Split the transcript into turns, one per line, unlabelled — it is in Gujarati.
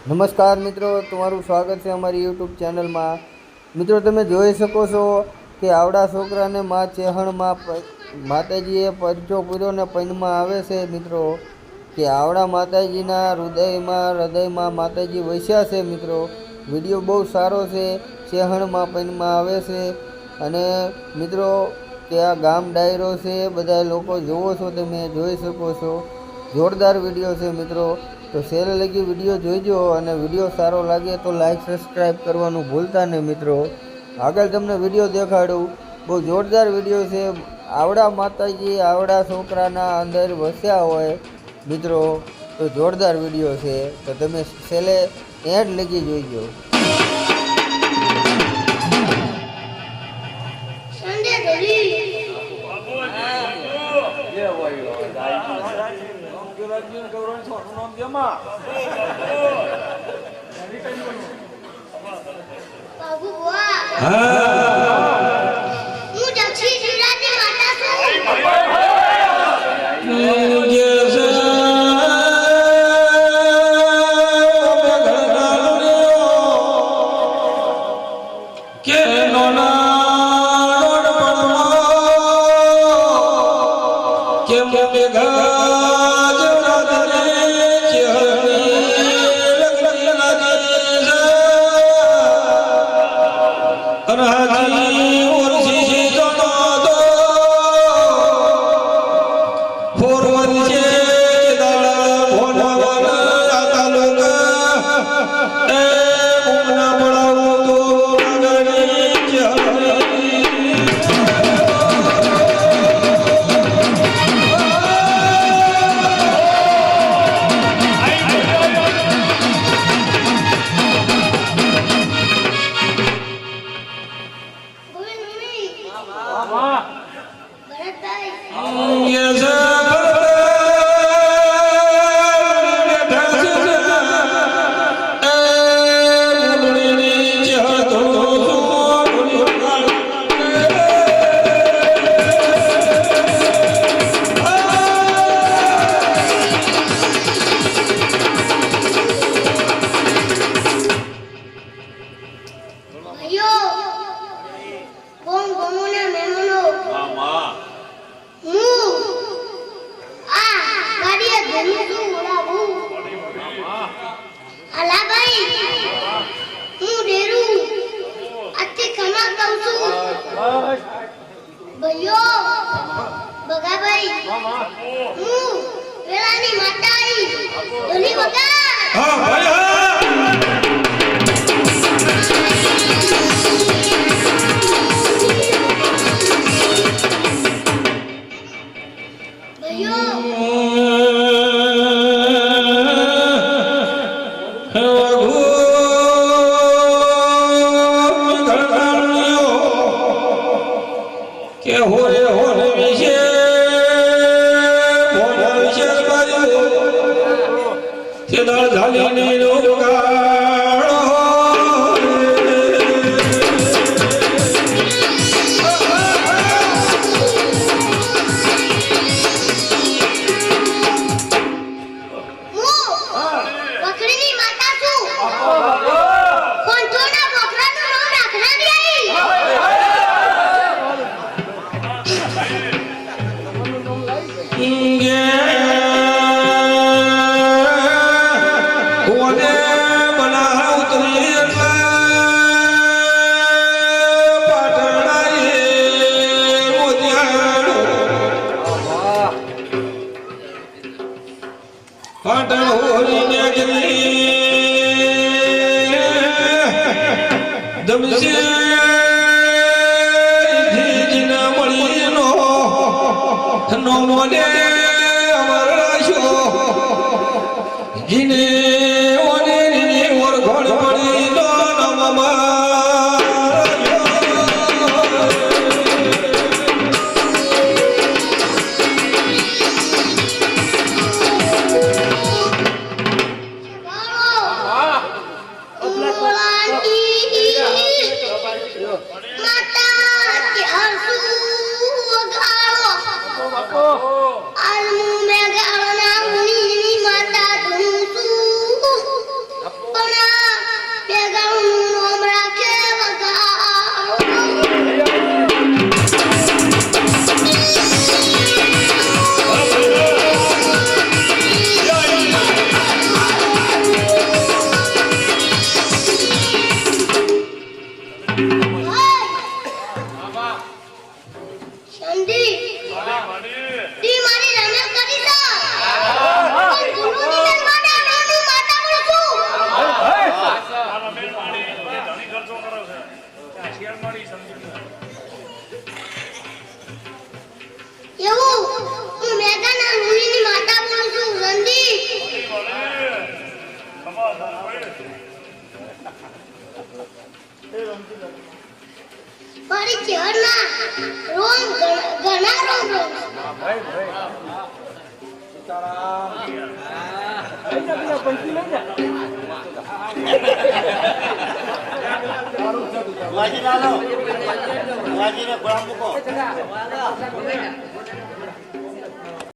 નમસ્કાર મિત્રો, તમારું સ્વાગત છે અમારી યુટ્યુબ ચેનલમાં। મિત્રો, તમે જોઈ શકો છો કે આવડા છોકરાને માં ચેહણમાં માતાજીએ પરચો પૂર્યો ને પૈનમાં આવે છે। મિત્રો, કે આવડા માતાજીના હૃદયમાં માતાજી વસ્યા છે। મિત્રો, વિડીયો બહુ સારો છે, ચેહણમાં પૈનમાં આવે છે। અને મિત્રો, કે આ ગામ ડાયરો છે, બધા લોકો જોવો છો, તમે જોઈ શકો છો, જોરદાર વિડીયો છે। મિત્રો, તો છેલ્લે લગી વિડીયો જોઈજો અને વિડીયો સારો લાગે તો લાઈક સબસ્ક્રાઈબ કરવાનું ભૂલતા નહીં। મિત્રો, આગળ તમને વિડીયો દેખાડું, બહુ જોરદાર વિડીયો છે। આવડા માતાજી આવડા છોકરાના અંદર વસ્યા હોય મિત્રો, તો જોરદાર વિડીયો છે, તો તમે છેલ્લે એન્ડ લગી જોઈજો।
Ulangi પરિચયના રોમ ઘણા રોમ
ભાઈ સીતારામ પૈસી લઈ જા
વાજી લાલો વાજીને ગોળા મૂકો